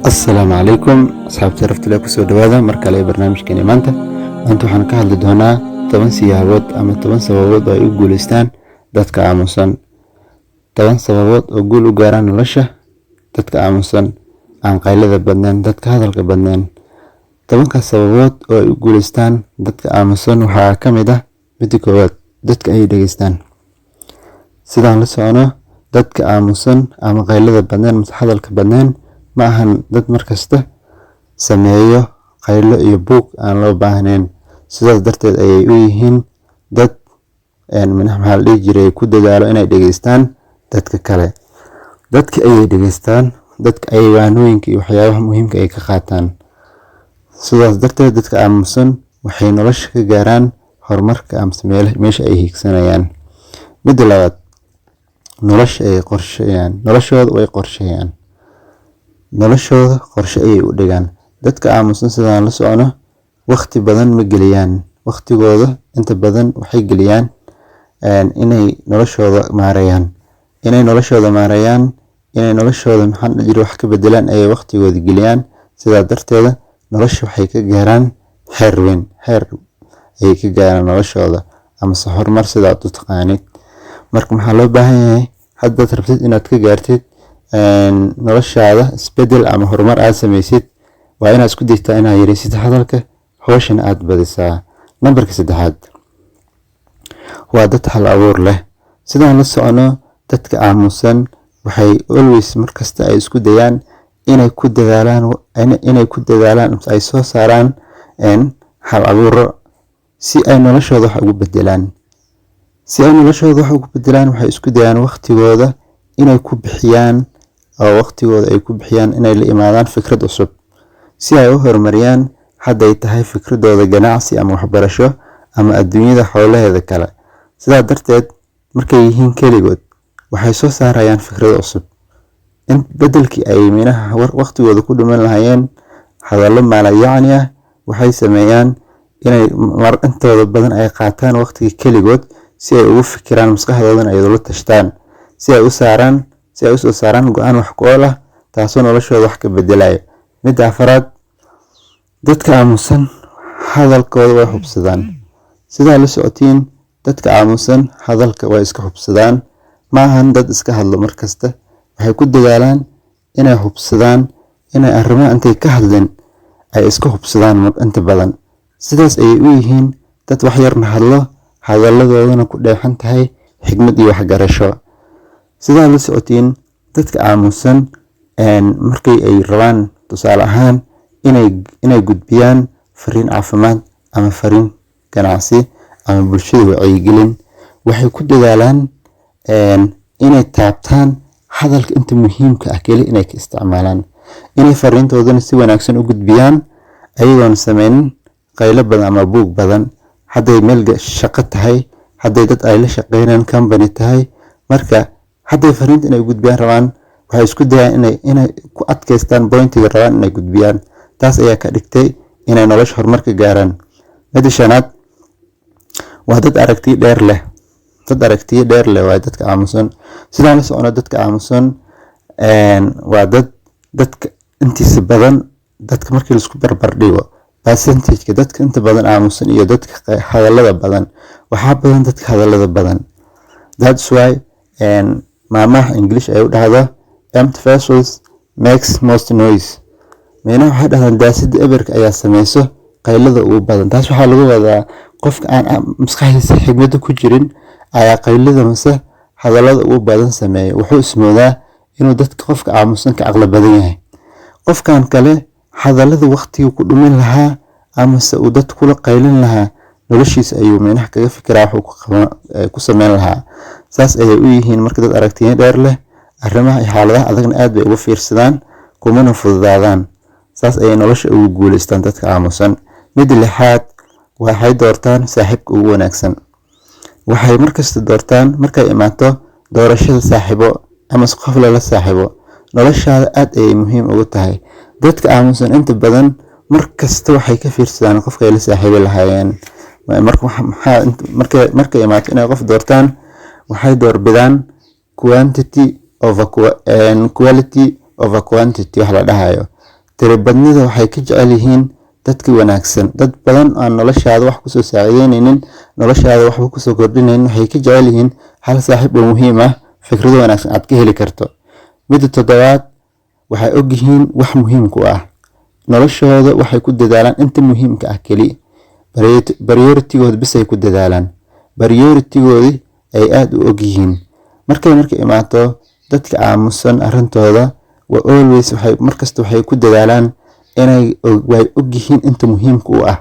السلام عليكم أصحاب شرفت لك سو دوادا مركلي برنامجكني maanta waxaan ka hadli doonaa 10 siyaabood ama 10 sababood oo ay u guuleystaan dadka aamusan 10 sababood oo guul u gaaraan nolosha dadka aamusan aan qaylada badnaan dadka hadalka badnaan 10 sababood oo ay u guuleystaan dadka aamusan waxaa ka mid ah mid koowaad dadka ay dhageystaan sidaan la socono dadka aamusan ama qaylada badnaan ama hadalka badnaan ma ahan dad markasta sameeyo qaylo iyo buuq aan loo baahnayn sidaas darteed ayay u yihiin dad maxaa la jiray ku dadaalo inay dhageystaan dadka kale dadka ay dhageystaan dadka ay waanooyinka iyo waxyaabaha muhiimka ay ka qaataan sidaas darteed dadka aamusan waxay nolosha ka gaaraan horumarka ama meesha ay hiigsanayaan mid labaad noloshooda way qorsheeyaan noloshooda qorshe ayay u dhigaan dadka aamusan sidaan la socono waqti badan ma geliyaan waqtigooda inta badan waxay geliyaan inay noloshooda maareeyaan inay noloshooda maxaan jiro wax ka bedelaan ay waqtigooda geliyaan sidaa darteeda nolosha waxay ka gaaraan heer ay ka gaaraan noloshooda ama horumar sidaa u taqaanid marka maxaa loo baahan yahay haddaad rabtid inaad ka gaartid noloshaada isbedel ama horumar aad samaysid waa inaad isku daytaa inaad yareysid hadalka hawshana aad badisaa nambarka 3 waa dad hal abuur leh sidaan la socono dadka aamusan waxay always markasta ay isku dayaan inay ku dadaalaan ay soo saaraan hal abuuro si ay noloshooda wax ugu bedelaan waxay isku dayaan waqtigooda inay ku bixiyaan inay la imaadaan fikrad cusub si ay u horumariyaan hadday tahay fikradooda ganacsi ama waxbarasho ama adduunyada xoolaheeda kale sidaa darteed markay yihiin keligood waxay soo saarayaan fikrado cusub in bedelkii ay waqtigooda ku dhuman lahaayeen hadallo maalayacni ah waxay sameeyaan inay intooda badan ay qaataan waqtiga keligood si ay ugu fikiraan maskaxdoodana ay ula tashtaan si ay u soo saaraan go'aan wax ku ool ah taasoo noloshooda wax ka bedelayo midda afraad dadka aamusan hadalkooda way hubsadaan sidaa la socotiin dadka aamusan hadalka way iska hubsadaan ma ahan dad iska hadlo markasta waxay ku dadaalaan inay hubsadaan inay arrimaha intay ka hadleen ay iska hubsadaan inta badan sidaas ayay u yihiin dad wax yarna hadlo hadalladoodana ku dheexan tahay xigmad iyo waxgarasho sidaa la socotiin dadka aamusan markay ay rabaan tusaale ahaan inay gudbiyaan fariin caafimaad ama fariin ganacsi ama bulshada wacyigelin waxay ku dadaalaan inay taabtaan hadalka inta muhiimka ah keli inay ka isticmaalaan inay fariintoodana si wanaagsan u gudbiyaan ayagoon sameynin qaylo badan ama buuq badan hadday meel shaqo tahay hadday dad ay la shaqeynayaan company tahay marka hadday fariinta inay gudbiyaan rabaan waxay isku dayaan inay ku adkeystaan pointiga rabaan inay gudbiyaan taas ayaa ka dhigtay inay nolosha horumar ka gaaraan midda shanaad waa dad aragtiyo dheer leh waa dadka aamusan sidaan la socono dadka aamusan waa dadka intiisa badan dadka markii la isku barbar dhigo percentage-ka dadka inta badan aamusan iyo dadka hadallada badan waxaa badan dadka hadallada badan that's why maamaha English ay u dhahdo empty vessels makes most noise meena waxa dhahan daasada eberka ayaa sameeyso qaylada ugu badan taas waxaa lagu wadaa qofka aan maskaxdiisa xigmad ku jirin ayaa qaylada mase hadallada ugu badan sameeyo wuxuu ismoodaa inuu dadka qofka aamusan ka aqla badan yahay qofkan kale hadallada waqtiga ku dhumin lahaa ama se uu dad kula qaylin lahaa noloshiisa ayuu meena kaga fikiraa wuxuu ku sameyn lahaa saas ayay u yihiin marka dad aragtiyo dheer leh arrimaha iyo xaaladaha adagna aad bay uga fiirsadaan kumana fududaadaan saas ayay nolosha ugu guuleystaan dadka aamusan mid lixaad waxay doortaan saaxiibka ugu wanaagsan waxay markasta doortaan markay imaato doorashada saaxiibo ama qof la saaxiibo noloshaada aad ay muhiim ugu tahay dadka aamusan inta badan markasta waxay ka fiirsadaan qofka ay la saaxiibo lahaayeen markay imaato inay qof doortaan waxay doorbidaan quality over quantity wax la dhahayo tiribadnida waxay ka jecel yihiin dadka wanaagsan. dad badan aan noloshaada wax kusoo saacideynaynin, noloshaada waxba kusoo kordhinaynin, waxay ka jecel yihiin hal saaxiib oo muhiim ah, fikrado wanaagsan aad ka heli karto. midda toddobaad, waxay ogyihiin wax muhiim ku ah noloshooda, waxay ku dadaalaan inta muhiimka ah keli. priority-gooda bis ay ku dadaalaan, priority-goodii ay aad u ogyihiin. markay imaato dadka aamusan arrintooda, always markasta waxay ku dadaalaan inay way ogyihiin inta muhiimka u ah.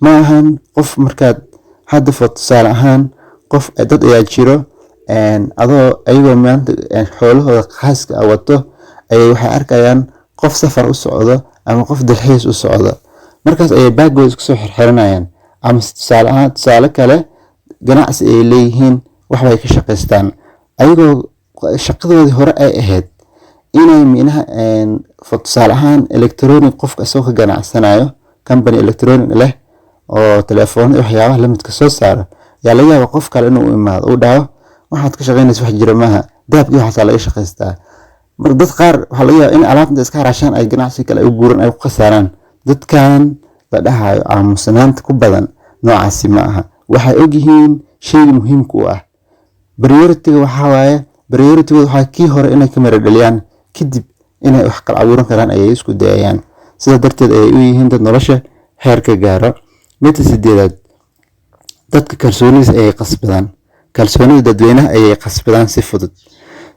ma ahan qof markaad hadda tusaale ahaan qof dad ayaa jiro ayagoo maanta xoolahooda khaaska wato ayay waxay arkayaan qof safar u socdo ama qof dalxiis u socdo, markaas ayay baagooda isku soo xirxiranayaan. ama tusaale kale, ganacsi ay leeyihiin, waxbay ka shaqaystaan ayagoo shaqadoodii hore ay ahayd inay tusaale ahaan electronic, qofka isagoo ka ganacsanayo company electronic leh oo telefoon waxyaabaha lamidka soo saaro, yaa laga yaabaa qof kale inuu imaado uu dhaho waxaad ka shaqaynaysa wax jira maaha, dahabkii waxaasaa laga shaqaystaa. marka dad qaar waxaa laga yaabaa in alaabta iska harashaan ay ganacsi kale u guuran ay ku khasaaraan. dadkan la dhahayo aamusnaanta ku badan noocaasi ma aha, waxay ogyihiin shayga muhiimka u ah. priority-ga waxaa waaye, priority-gooda waxaa kii hore inay ka mara dhaliyaan, kadib inay wax kala abuuran karaan ayay isku dayayaan. sidaa darteed ayay u yihiin dad nolosha heer ka gaaro. midda sideedaad, dadka kalsoonidiisa ayay qasbadaan, kalsoonida dadweynaha ayay qasbadaan si fudud.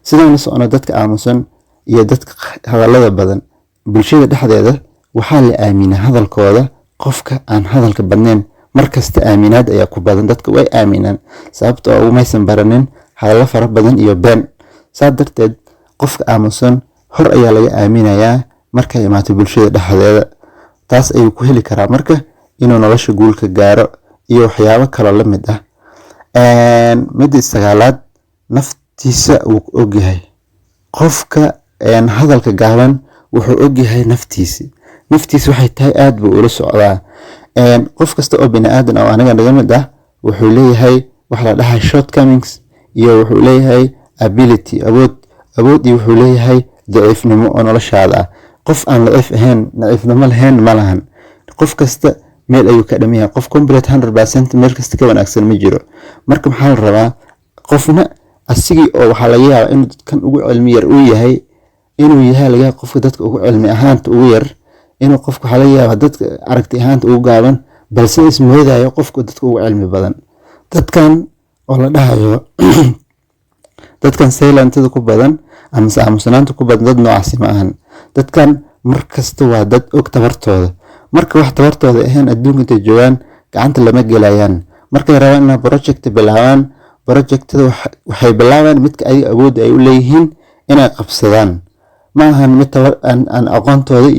sidaan la socono, dadka aamusan iyo dadka hadallada badan bulshada dhexdeeda waxaa la aaminaa hadalkooda. qofka aan hadalka badnayn markasta aaminaad ayaa ku badan, dadka way aaminaan sababtoo ah umaysan baranin hadallo fara badan iyo been. saa darteed qofka aamusan hor ayaa laga aaminayaa markay imaato bulshada dhexdeeda. taas ayuu ku heli karaa marka inuu nolosha guulka gaaro iyo waxyaabo kaloo la mid ah. midda sagaalaad, naftiisa wuu ogyahay. qofka hadalka gaaban wuxuu ogyahay naftiisa waxay tahay aad buu ula socdaa. qof kasta oo bini aadan oo aniga naga mid ah wuxuu leeyahay wax la dhahay shortcomings iyo wuxuu leeyahay ability, awood iyo wuxuu leeyahay daciifnimo oo noloshaada ah. qof aan daciif ahayn, daciifnimo lahayn ma lahan. qof kasta meel ayuu ka dhameeyaa. qof complete 100% meel kasta ka wanaagsan ma jiro. marka maxaa la rabaa qofna asigii oo waxaa laga yaabaa inuu dadkan ugu cilmi yar uu yahay, inuu yahay laga yaabaa qofka dadka ugu cilmi ahaanta ugu yar, inuu qofka waxaa laga yaabaa dadka aragti ahaanta ugu gaaban, balse ismoodayo qofka dadka ugu cilmi badan. dadkan oo la dhahayo dadkan silentida ku badan ama aamusnaanta ku badan, dad noocaasi ma ahan. dadkan markasta waa dad og tabartooda. marka wax tabartooda ahayn adduunka intay joogaan gacanta lama gelayaan. markay rabaan inay project bilaabaan, projectada waxay bilaabaan midka ay awood ay u leeyihiin inay qabsadaan. ma ahan mid tabar aan aqoontooda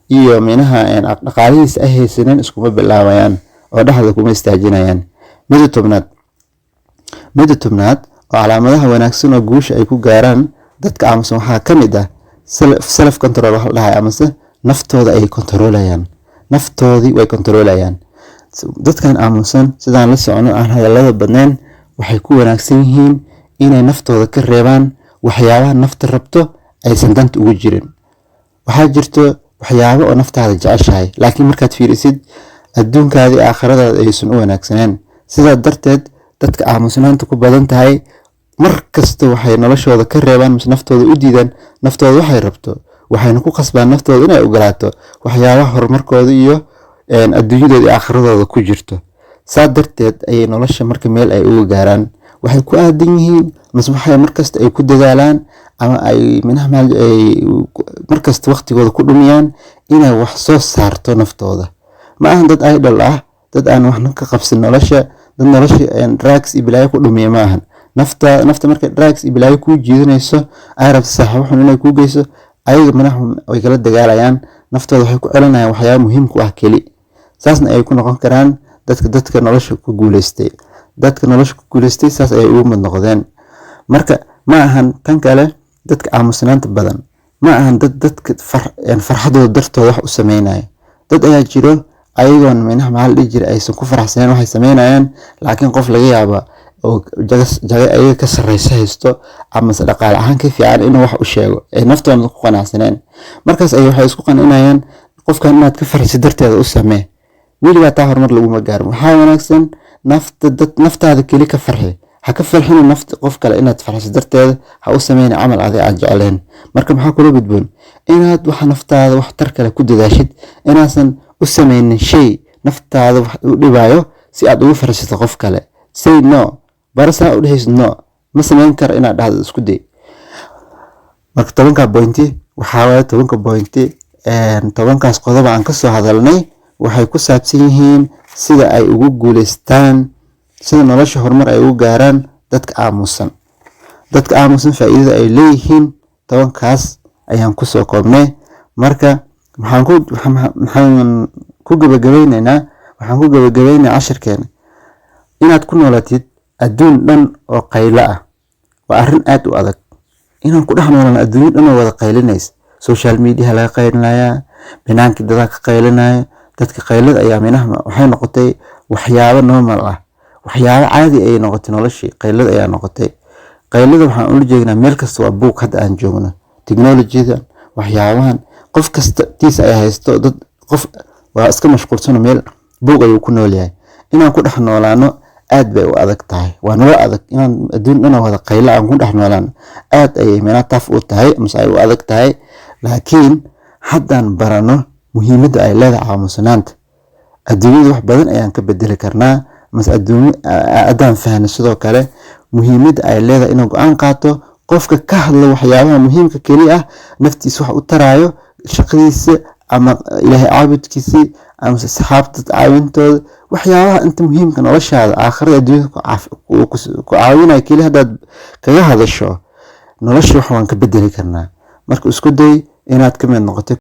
iyo minaha dhaqaalihiisa ay haysaneen iskuma bilaabayaan oo dhexda kuma istaajinayaan. midda tobnaad oo calaamadaha wanaagsan oo guusha ay ku gaaraan dadka aamusan waxaa ka mid ah self control wax la dhahay, amase naftooda ay controlayaan. naftoodii way controlayaan. dadkan aamusan sidaan la socono aan hadallada badnayn waxay ku wanaagsan yihiin inay naftooda ka reebaan waxyaabaha nafta rabto aysan danta ugu jirin. waxaa jirto waxyaabo oo naftaada jeceshahay laakiin markaad fiirisid adduunkaadii aakhiradaada aysan u wanaagsaneen. sidaa darteed dadka aamusnaanta ku badan tahay markasta waxay noloshooda ka reebaan mise naftooda u diidaan naftooda waxay rabto, waxayna ku qasbaan naftooda inay ogolaato waxyaabaha horumarkooda iyo adduunyadooda iyo aakhiradooda ku jirto. saa darteed ayay nolosha marka meel ay uga gaaraan waxay ku aadan yihiin mise waxay markasta ay ku dadaalaan ama ay markasta waqtigooda ku dhumiyaan inay wax soo saarto naftooda. ma ahan dad idol ah, dad aan waxna ka qabsan nolosha, dad nolosha drugs iyo bilaayo ku dhumiya ma ahan. nafta markay drugs iyo bilaayo kuu jiidanayso ay rabto saaxiibo xun inay kuu geyso, ayaga madaxa way kala dagaalayaan, naftooda waxay ku celinayaan waxyaabo muhiim ku ah keli. saasna ay ku noqon karaan dadka nolosha ku guuleystay. saas ayay ugu mid noqdeen. marka ma ahan tan kale dadka aamusnaanta badan ma ahan dadka farxadooda dartooda wax u sameynaya. dad ayaa jiro ayagoon minaha maxaa la dhihi jiray aysan ku faraxsaneen waxay sameynayaan, laakiin qof laga yaaba oo jaga ayaga ka sarreysa haysto ama dhaqaale ahaan ka fiican inuu wax u sheego ee naftooda ku qanacsaneen markaas ay waxay isku qaninayaan qofkan inaad ka farxisid darteeda u samee weligaa taa horumar laguma gaarin waxaa wanaagsan naftaada keli ka farxi ha ka farxin nafta qof kale inaad farxisid darteeda ha u sameyn camal adiga aad jecleen marka maxaa kula gudboon inaad wax naftaada wax tar kale ku dadaashid inaasan u sameynin shay naftaada wax u dhibaayo si aad ugu farxisid qof kale say no barasa u dhehaysid no ma sameyn karo inaad dhahdo isku day marka 10 pointi waxaa waaye 10 pointi 10kaas qodob aan ka soo hadalnay waxay ku saabsan yihiin sida ay ugu guuleystaan sida nolosha horumar ay ugu gaaraan dadka aamusan faa'iidada ay leeyihiin 10kaas ayaan ku soo koobnay marka waxaan ku gabagabaynaynaa casharkeena inaad ku noolatid adduun dhan oo qaylo ah waa arrin aad u adag inaan ku dhex noolano adduun dhan oo wada qaylinaysa social media laga qaylinayaa banaanka dadka ka qaylinaya dadka qaylada ayaa minaha waxay noqotay waxyaabo normal ah waxyaabo caadi ay noqotay noloshii qaylada ayaa noqotay qaylada waxaan u jeegnaa meel kasta waa buug hadda aan joogno technology-da waxyaabahan qof kasta tiisa ay haysto dad qof waa iska mashquulsan meel buug ayuu ku nool yahay inaan ku dhex noolaano aad bay u adag tahay waa nolol adag inaan adduun dhan wada qaylo aan ku dhex noolaano aad ayay mina taf u tahay mas ay u adag tahay laakiin haddaan barano muhiimadda ay leedahay aamusnaanta adduunyada wax badan ayaan ka bedeli karnaa mas haddaan fahno sidoo kale muhiimadda ay leedahay inuu go'aan qaato qofka ka hadla waxyaabaha muhiimka keli ah naftiisa wax u taraayo shaqadiisa ama ilaahay caabudkiisa ama saxaabta caawintooda waxyaabaha inta muhiimka noloshaada aakhirada adduunyada ku caawinaya keli haddaad kaga hadasho nolosha wax waan ka bedeli karnaa marka isku day inaad ka mid noqoto